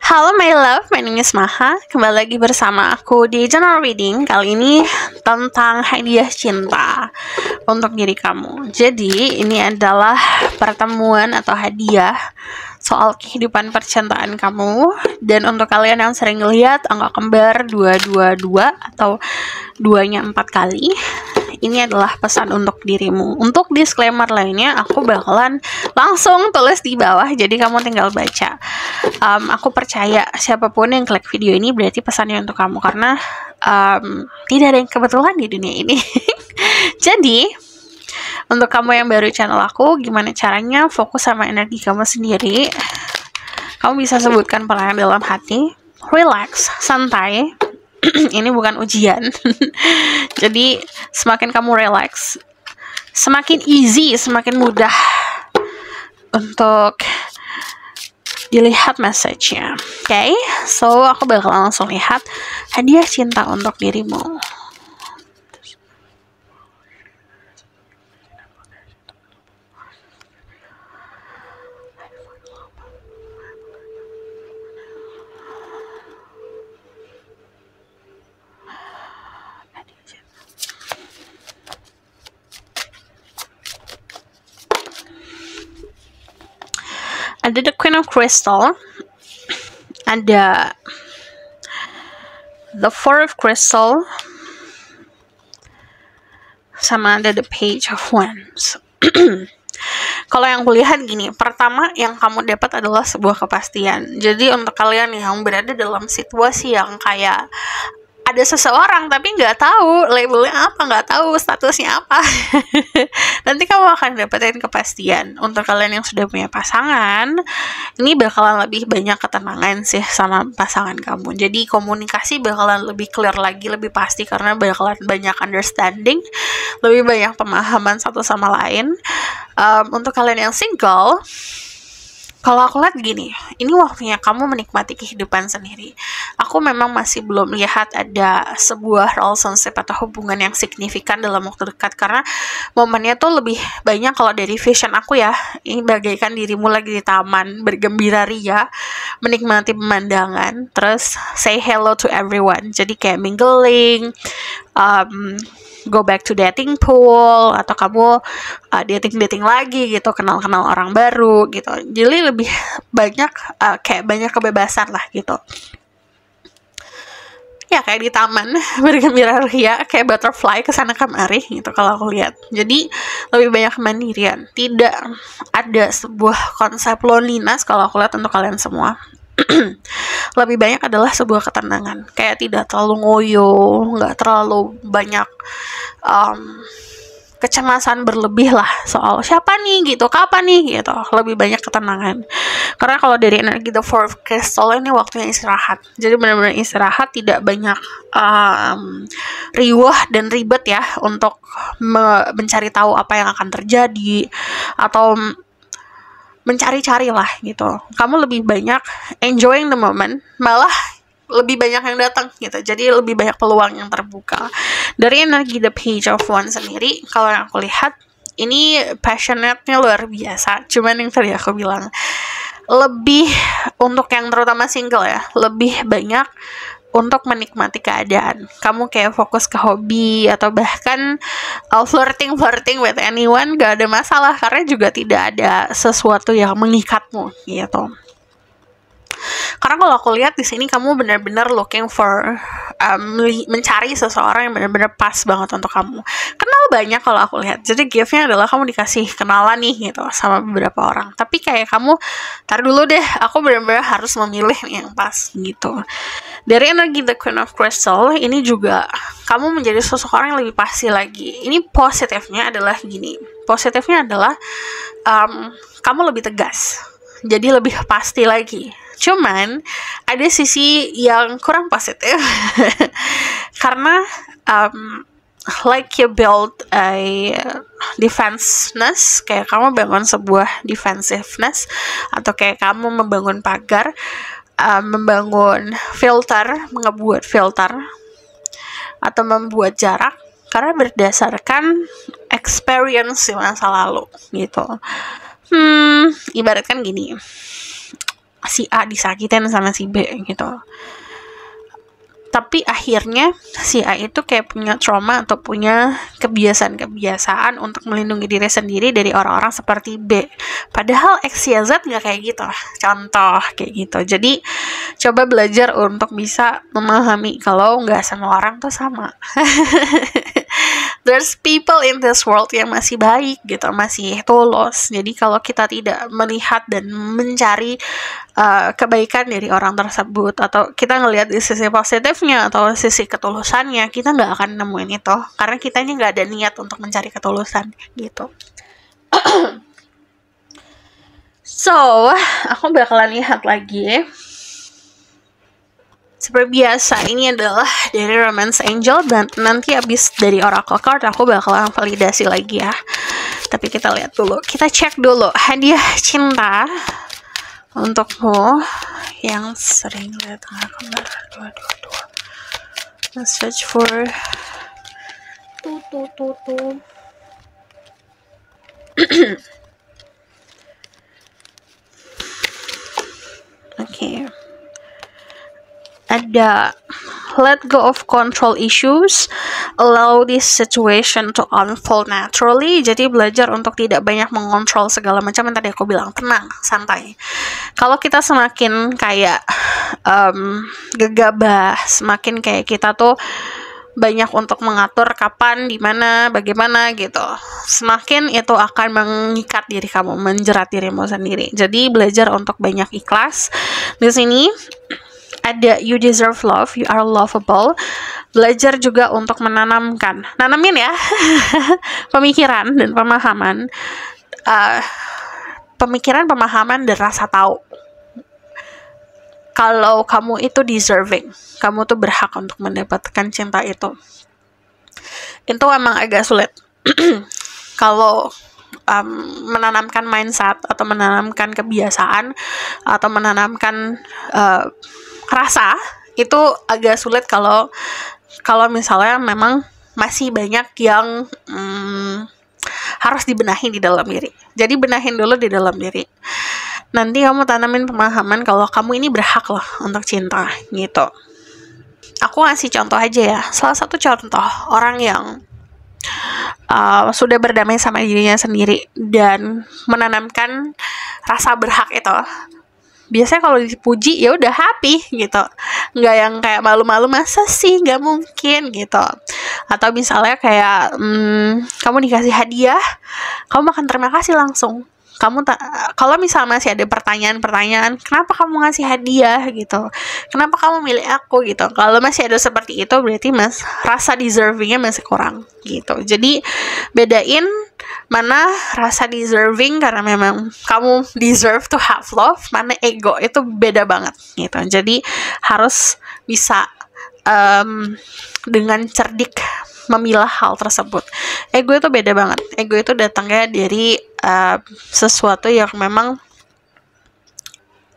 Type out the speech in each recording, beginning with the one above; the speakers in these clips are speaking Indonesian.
Halo my love, my name is Maha. Kembali lagi bersama aku di Journal Reading. Kali ini tentang hadiah cinta untuk diri kamu. Jadi ini adalah pertemuan atau hadiah soal kehidupan percintaan kamu. Dan untuk kalian yang sering lihat angka kembar 222 atau 2-nya 4 kali, ini adalah pesan untuk dirimu. Untuk disclaimer lainnya, aku bakalan langsung tulis di bawah, jadi kamu tinggal baca. Aku percaya siapapun yang klik video ini berarti pesannya untuk kamu, karena tidak ada yang kebetulan di dunia ini. Jadi, untuk kamu yang baru channel aku, gimana caranya fokus sama energi kamu sendiri? Kamu bisa sebutkan perlahan dalam hati, relax, santai. Ini bukan ujian. Jadi semakin kamu relax, semakin easy, semakin mudah untuk dilihat message-nya. Oke, so aku bakal langsung lihat hadiah cinta untuk dirimu. Ada the Queen of Crystal, ada the Four of Crystal, sama ada the Page of Wands. Kalau yang kulihat gini, pertama yang kamu dapat adalah sebuah kepastian. Jadi untuk kalian yang berada dalam situasi yang kayak ada seseorang tapi nggak tahu labelnya apa, nggak tahu statusnya apa, nanti kamu akan dapetin kepastian. Untuk kalian yang sudah punya pasangan, ini bakalan lebih banyak ketenangan sih sama pasangan kamu. Jadi komunikasi bakalan lebih clear lagi, lebih pasti, karena bakalan banyak understanding, lebih banyak pemahaman satu sama lain. Untuk kalian yang single, kalau aku lihat gini, ini waktunya kamu menikmati kehidupan sendiri. Aku memang masih belum lihat ada sebuah relationship atau hubungan yang signifikan dalam waktu dekat, karena momennya tuh lebih banyak kalau dari vision aku ya, ini bagaikan dirimu lagi di taman, bergembira ria, menikmati pemandangan, terus say hello to everyone. Jadi kayak mingling, go back to dating pool, atau kamu dating lagi gitu, kenal orang baru gitu. Jadi lebih banyak kayak banyak kebebasan lah gitu. Ya kayak di taman bergembira ria, kayak butterfly kesana kemari gitu kalau aku lihat. Jadi lebih banyak kemandirian. Tidak ada sebuah konsep loneliness kalau aku lihat untuk kalian semua. Lebih banyak adalah sebuah ketenangan, kayak tidak terlalu ngoyo, nggak terlalu banyak kecemasan berlebih lah soal siapa nih gitu, kapan nih gitu. Lebih banyak ketenangan, karena kalau dari energi the Four of Crystal ini waktunya istirahat. Jadi benar-benar istirahat, tidak banyak riuh dan ribet ya untuk mencari tahu apa yang akan terjadi atau mencari-cari lah gitu. Kamu lebih banyak enjoying the moment, malah lebih banyak yang datang gitu. Jadi lebih banyak peluang yang terbuka. Dari energi the Page of Wands sendiri, kalau yang aku lihat, ini passionate-nya luar biasa. Cuman yang tadi aku bilang, lebih untuk yang terutama single ya, lebih banyak untuk menikmati keadaan. Kamu kayak fokus ke hobi, atau bahkan flirting with anyone, gak ada masalah, karena juga tidak ada sesuatu yang mengikatmu gitu. Karena kalau aku lihat di sini kamu benar-benar looking for mencari seseorang yang benar-benar pas banget untuk kamu. Kenal banyak kalau aku lihat. Jadi gift-nya adalah kamu dikasih kenalan nih gitu sama beberapa orang. Tapi kayak kamu, tar dulu deh, aku benar-benar harus memilih yang pas gitu. Dari energi the Queen of Crystal ini juga kamu menjadi seseorang yang lebih pasti lagi. Ini positifnya adalah gini. Positifnya adalah kamu lebih tegas. Jadi lebih pasti lagi. Cuman ada sisi yang kurang positif. Karena like you build a defensiveness, kayak kamu bangun sebuah defensiveness, atau kayak kamu membangun pagar, membangun filter, ngebuat filter, atau membuat jarak, karena berdasarkan experience di masa lalu gitu. Ibaratkan gini, si A disakitin sama si B gitu. Tapi akhirnya si A itu kayak punya trauma atau punya kebiasaan-kebiasaan untuk melindungi diri sendiri dari orang-orang seperti B. Padahal X, Y, Z nggak kayak gitu. Contoh kayak gitu. Jadi coba belajar untuk bisa memahami kalau nggak semua orang tuh sama. There's people in this world yang masih baik gitu, masih tulus. Jadi kalau kita tidak melihat dan mencari kebaikan dari orang tersebut, atau kita ngelihat di sisi positifnya atau sisi ketulusannya, kita nggak akan nemuin itu karena kitanya nggak ada niat untuk mencari ketulusan gitu. So, aku bakalan lihat lagi. Seperti biasa, ini adalah dari Romance Angel, dan nanti abis dari Oracle Card aku bakalan validasi lagi ya. Tapi kita lihat dulu, kita cek dulu hadiah cinta untukmu yang sering lihat tengah kembar 222. Message for Okay. Ada let go of control issues, allow this situation to unfold naturally. Jadi belajar untuk tidak banyak mengontrol segala macam yang tadi aku bilang, tenang, santai. Kalau kita semakin kayak gegabah, semakin kayak kita tuh banyak untuk mengatur kapan, di mana, bagaimana gitu, semakin itu akan mengikat diri kamu, menjerat dirimu sendiri. Jadi belajar untuk banyak ikhlas. Di sini ada you deserve love, you are lovable. Belajar juga untuk nanamin ya pemikiran dan pemahaman, pemahaman dan rasa tahu kalau kamu itu deserving, kamu tuh berhak untuk mendapatkan cinta itu. Itu emang agak sulit kalau menanamkan mindset atau menanamkan kebiasaan atau menanamkan rasa, itu agak sulit kalau misalnya memang masih banyak yang harus dibenahi di dalam diri. Jadi benahin dulu di dalam diri. Nanti kamu tanamin pemahaman kalau kamu ini berhak loh untuk cinta gitu. Aku ngasih contoh aja ya. Salah satu contoh orang yang sudah berdamai sama dirinya sendiri dan menanamkan rasa berhak itu, biasanya kalau dipuji ya udah happy gitu, nggak yang kayak malu-malu, masa sih, nggak mungkin gitu. Atau misalnya kayak kamu dikasih hadiah, kamu akan terima kasih langsung. Kalau misalnya masih ada pertanyaan-pertanyaan, kenapa kamu ngasih hadiah gitu, kenapa kamu milih aku gitu, kalau masih ada seperti itu berarti rasa deservingnya masih kurang gitu. Jadi bedain mana rasa deserving karena memang kamu deserve to have love, mana ego, itu beda banget gitu. Jadi harus bisa dengan cerdik memilah hal tersebut. Ego itu beda banget. Ego itu datangnya dari sesuatu yang memang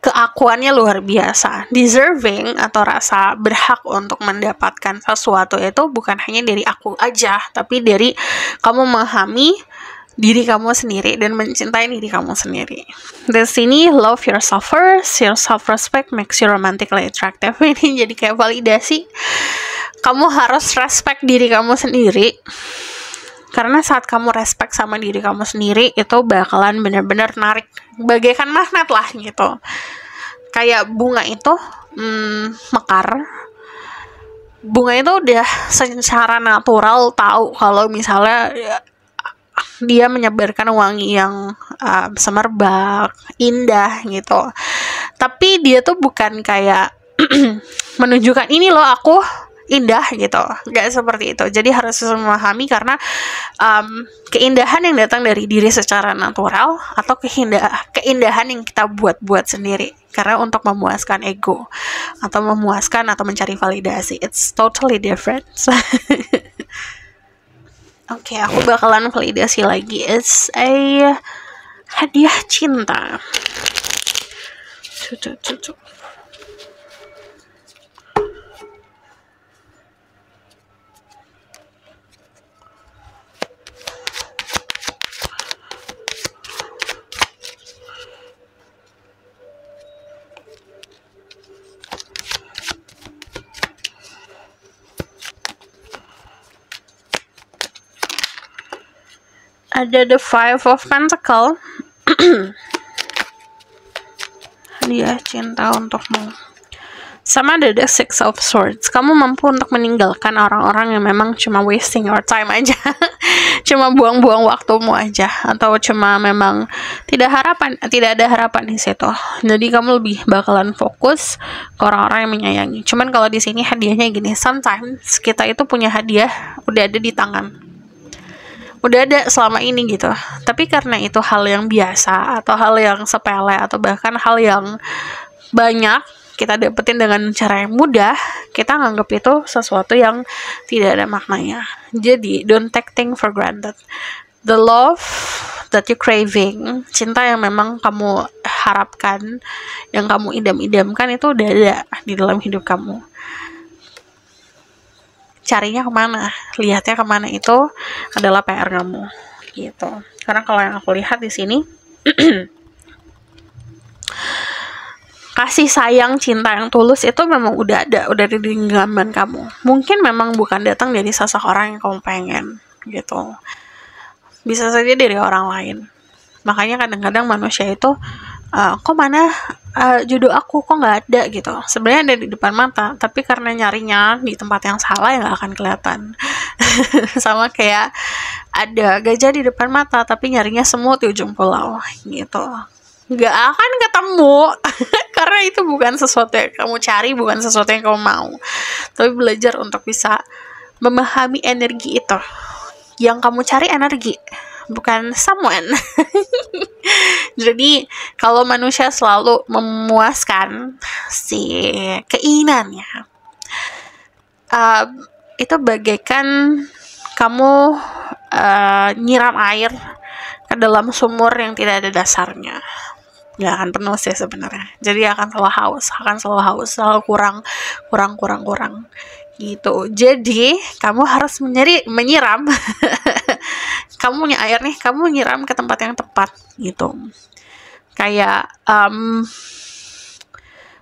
keakuannya luar biasa. Deserving atau rasa berhak untuk mendapatkan sesuatu itu bukan hanya dari aku aja, tapi dari kamu memahami diri kamu sendiri dan mencintai diri kamu sendiri. Di sini love yourself first, your self-respect makes you romantically attractive. Ini jadi kayak validasi. Kamu harus respect diri kamu sendiri, karena saat kamu respect sama diri kamu sendiri, itu bakalan benar-benar narik, bagaikan magnet lah gitu. Kayak bunga itu mekar. Bunga itu udah secara natural tahu kalau misalnya dia menyebarkan wangi yang semerbak, indah gitu. Tapi dia tuh bukan kayak menunjukkan ini loh aku indah gitu, nggak seperti itu. Jadi harus memahami karena keindahan yang datang dari diri secara natural atau keindahan yang kita buat sendiri karena untuk memuaskan ego atau memuaskan atau mencari validasi, it's totally different. Oke, aku bakalan validasi lagi. It's a hadiah cinta. Ada the Five of Pentacle. Hadiah cinta untukmu. Sama ada the Six of Swords. Kamu mampu untuk meninggalkan orang-orang yang memang cuma wasting your time aja. Cuma buang-buang waktumu aja, atau cuma memang tidak ada harapan di situ. Jadi kamu lebih bakalan fokus ke orang-orang yang menyayangi. Cuman kalau di sini hadiahnya gini, sometimes kita itu punya hadiah udah ada di tangan, udah ada selama ini gitu, tapi karena itu hal yang biasa atau hal yang sepele atau bahkan hal yang banyak kita dapetin dengan cara yang mudah, kita nganggap itu sesuatu yang tidak ada maknanya. Jadi don't take things for granted. The love that you craving, cinta yang memang kamu harapkan, yang kamu idam-idamkan itu udah ada di dalam hidup kamu. Carinya kemana, lihatnya kemana, itu adalah PR kamu gitu. Karena kalau yang aku lihat di sini kasih sayang, cinta yang tulus itu memang udah ada, udah di genggaman kamu. Mungkin memang bukan datang dari seseorang yang kamu pengen gitu, bisa saja dari orang lain. Makanya kadang-kadang manusia itu kok mana jodoh aku kok nggak ada gitu. Sebenarnya ada di depan mata, tapi karena nyarinya di tempat yang salah ya nggak akan kelihatan. Sama kayak ada gajah di depan mata, tapi nyarinya semut di ujung pulau gitu, nggak akan ketemu. Karena itu bukan sesuatu yang kamu cari, bukan sesuatu yang kamu mau. Tapi belajar untuk bisa memahami energi itu. Yang kamu cari energi, bukan someone. Jadi kalau manusia selalu memuaskan si keinginannya, itu bagaikan kamu nyiram air ke dalam sumur yang tidak ada dasarnya. Nggak akan penuh sih sebenarnya. Jadi akan selalu haus, selalu kurang gitu. Jadi kamu harus menyiram. Kamu punya air nih, kamu nyiram ke tempat yang tepat gitu. Kayak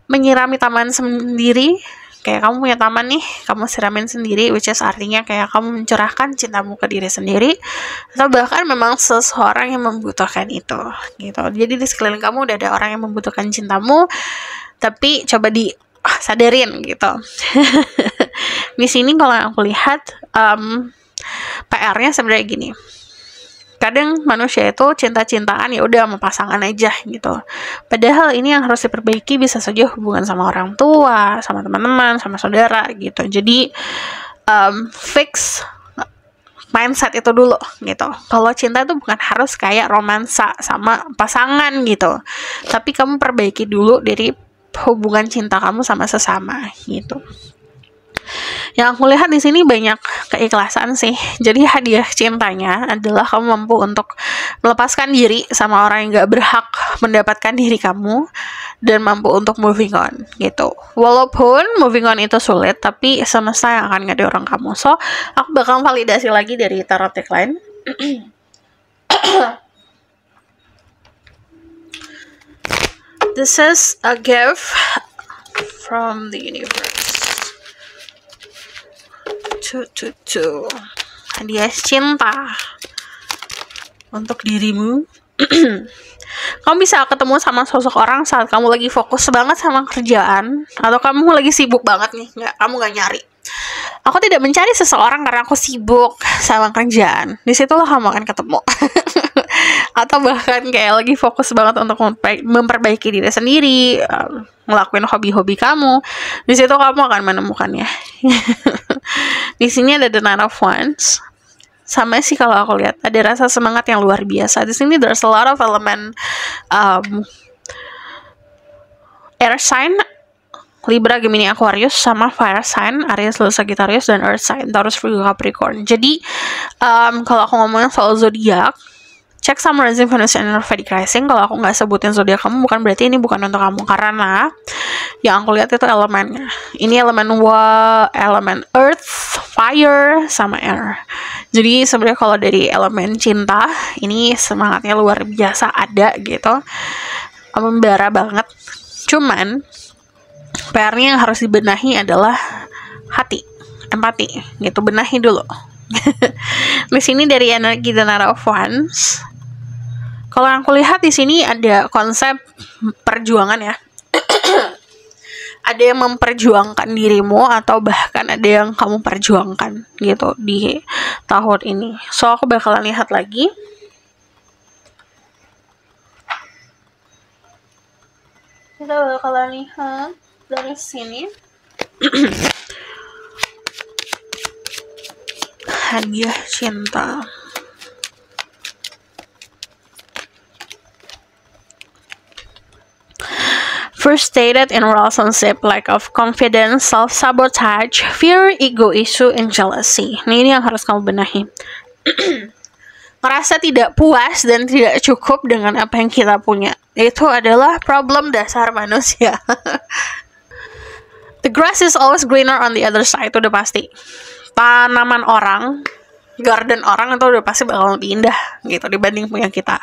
menyirami taman sendiri. Kayak kamu punya taman nih, kamu siramin sendiri, which is artinya kayak kamu mencurahkan cintamu ke diri sendiri, atau bahkan memang seseorang yang membutuhkan itu gitu. Jadi di sekeliling kamu udah ada orang yang membutuhkan cintamu, tapi coba sadarin gitu. Di sini kalau yang aku lihat PR-nya sebenarnya gini. Kadang manusia itu cinta-cintaan ya udah sama pasangan aja gitu. Padahal ini yang harus diperbaiki bisa saja hubungan sama orang tua, sama teman-teman, sama saudara gitu. Jadi fix mindset itu dulu gitu. Kalau cinta itu bukan harus kayak romansa sama pasangan gitu, tapi kamu perbaiki dulu dari hubungan cinta kamu sama sesama gitu. Yang aku lihat di sini banyak keikhlasan sih. Jadi hadiah cintanya adalah kamu mampu untuk melepaskan diri sama orang yang gak berhak mendapatkan diri kamu, dan mampu untuk moving on gitu. Walaupun moving on itu sulit, tapi semesta yang akan ngedorong kamu. So, aku bakal validasi lagi dari tarot deck lain. This is a gift from the universe. Hadiah cinta untuk dirimu. Kamu bisa ketemu sama sosok orang saat kamu lagi fokus banget sama kerjaan, atau kamu lagi sibuk banget nih, kamu nggak nyari. Aku tidak mencari seseorang karena aku sibuk sama kerjaan. Disitulah kamu akan ketemu. Atau bahkan kayak lagi fokus banget untuk memperbaiki diri sendiri, ngelakuin hobi-hobi kamu. Di situ kamu akan menemukannya. Di sini ada the Nine of Wands. Sama sih kalau aku lihat ada rasa semangat yang luar biasa. Di sini there's a lot of element air sign, Libra, Gemini, Aquarius, sama fire sign, Aries, Leo, Sagittarius, dan earth sign, Taurus, Virgo, Capricorn. Jadi kalau aku ngomongin soal zodiak, cek sama rising, Venus, and Vedic rising. Kalau aku nggak sebutin zodiak kamu, bukan berarti ini bukan untuk kamu, karena yang aku lihat itu elemennya. Ini elemen earth, fire, sama air. Jadi sebenarnya kalau dari elemen cinta, ini semangatnya luar biasa ada gitu, membara banget. Cuman PR-nya yang harus dibenahi adalah hati, empati gitu. Benahi dulu Di sini dari energi The Knight of Wands. Kalau yang aku lihat di sini ada konsep perjuangan ya. Ada yang memperjuangkan dirimu atau bahkan ada yang kamu perjuangkan gitu di tahun ini. So aku bakalan lihat lagi. Kita bakalan lihat dari sini. Hadiah cinta. First stated in relationship, lack of confidence, self-sabotage, fear, ego issue, and jealousy. Nah, ini yang harus kamu benahi. Merasa tidak puas dan tidak cukup dengan apa yang kita punya. Itu adalah problem dasar manusia. The grass is always greener on the other side, itu udah pasti. Tanaman orang, garden orang itu udah pasti bakal lebih indah gitu dibanding punya kita.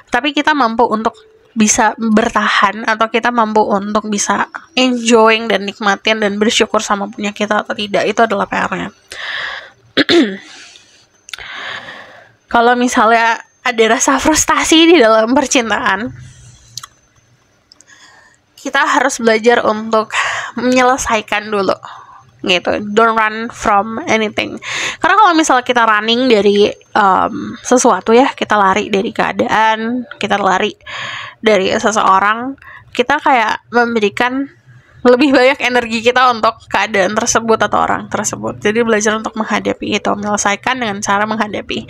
Tapi kita mampu untuk bisa bertahan atau kita mampu untuk bisa enjoying dan nikmatin dan bersyukur sama punya kita atau tidak, itu adalah PR-nya. Kalau misalnya ada rasa frustasi di dalam percintaan, kita harus belajar untuk menyelesaikan dulu gitu. Don't run from anything. Karena kalau misalnya kita running dari sesuatu ya, kita lari dari keadaan, kita lari dari seseorang, kita kayak memberikan lebih banyak energi kita untuk keadaan tersebut atau orang tersebut. Jadi belajar untuk menghadapi itu, menyelesaikan dengan cara menghadapi.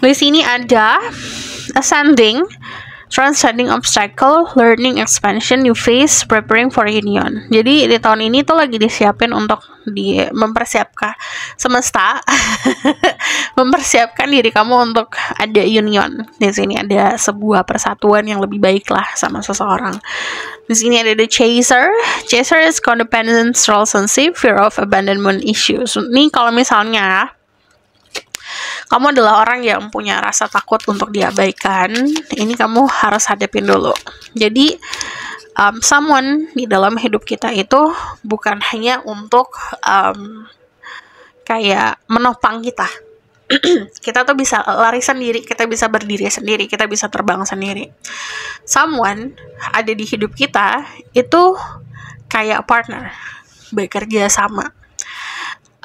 Di sini ada ascending, transcending obstacle, learning expansion, new phase, preparing for union. Jadi di tahun ini tuh lagi disiapin untuk mempersiapkan semesta, mempersiapkan diri kamu untuk ada union. Di sini ada sebuah persatuan yang lebih baik lah sama seseorang. Di sini ada the chaser. Chaser is codependence, relationship, fear of abandonment issues. Ini kalau misalnya kamu adalah orang yang punya rasa takut untuk diabaikan, ini kamu harus hadapin dulu. Jadi, someone di dalam hidup kita itu bukan hanya untuk kayak menopang kita. Kita tuh bisa lari sendiri, kita bisa berdiri sendiri, kita bisa terbang sendiri. Someone ada di hidup kita itu kayak partner, bekerja sama.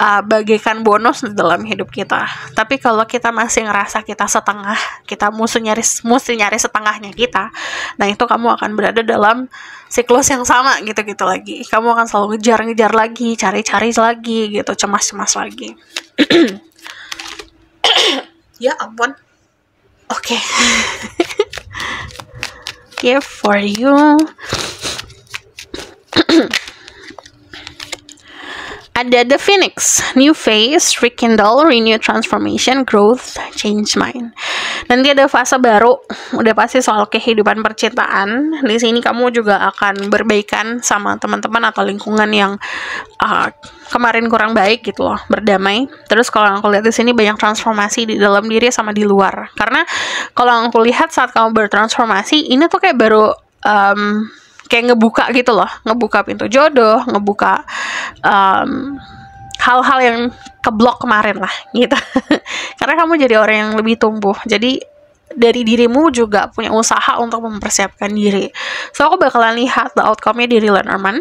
Bagaikan bonus dalam hidup kita. Tapi kalau kita masih ngerasa kita setengah, kita mesti nyari setengahnya kita, nah itu kamu akan berada dalam siklus yang sama gitu-gitu lagi. Kamu akan selalu ngejar-ngejar lagi, cari-cari lagi gitu, cemas-cemas lagi. Ya ampun. Oke. Give for you. Ada the Phoenix, new phase, rekindle, renew, transformation, growth, change mind. Nanti ada fase baru, udah pasti soal kehidupan percintaan. Di sini kamu juga akan berbaikan sama teman-teman atau lingkungan yang kemarin kurang baik gitu loh, berdamai. Terus kalau aku lihat di sini banyak transformasi di dalam diri sama di luar. Karena kalau aku lihat saat kamu bertransformasi, ini tuh kayak baru kayak ngebuka gitu loh, ngebuka pintu jodoh, ngebuka hal-hal yang keblok kemarin lah gitu. Karena kamu jadi orang yang lebih tumbuh, jadi dari dirimu juga punya usaha untuk mempersiapkan diri. So aku bakalan lihat the outcome-nya di Lenormand.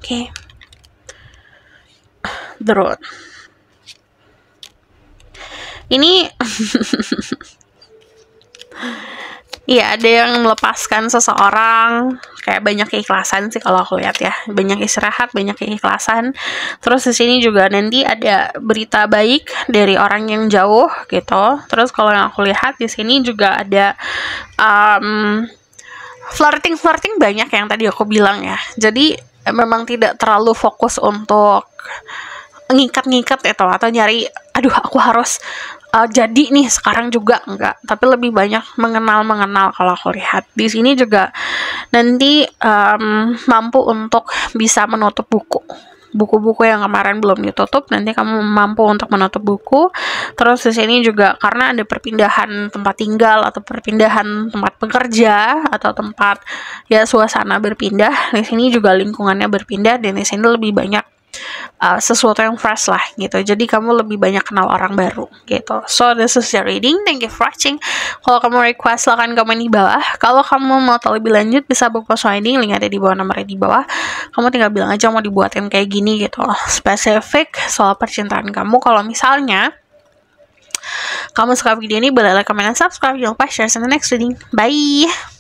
Oke. The Road. Ini ya ada yang melepaskan seseorang, kayak banyak keikhlasan sih kalau aku lihat ya, banyak istirahat, banyak keikhlasan. Terus di sini juga nanti ada berita baik dari orang yang jauh gitu. Terus kalau yang aku lihat di sini juga ada flirting banyak yang tadi aku bilang ya. Jadi memang tidak terlalu fokus untuk ngikat itu atau nyari aduh aku harus jadi nih sekarang juga, enggak, tapi lebih banyak mengenal kalau aku lihat. Di sini juga nanti mampu untuk bisa menutup buku yang kemarin belum ditutup, nanti kamu mampu untuk menutup buku. Terus di sini juga karena ada perpindahan tempat tinggal atau perpindahan tempat bekerja atau tempat ya suasana berpindah, di sini juga lingkungannya berpindah dan di sini lebih banyak sesuatu yang fresh lah gitu. Jadi kamu lebih banyak kenal orang baru gitu. So this is the reading. Thank you for watching. Kalau kamu request silahkan komen di bawah. Kalau kamu mau tahu lebih lanjut bisa book personal reading, link ada di bawah, nomornya di bawah. Kamu tinggal bilang aja mau dibuatin kayak gini gitu, spesifik soal percintaan kamu. Kalau misalnya kamu suka video ini, boleh like, comment, dan subscribe. Jangan lupa share in the next reading. Bye.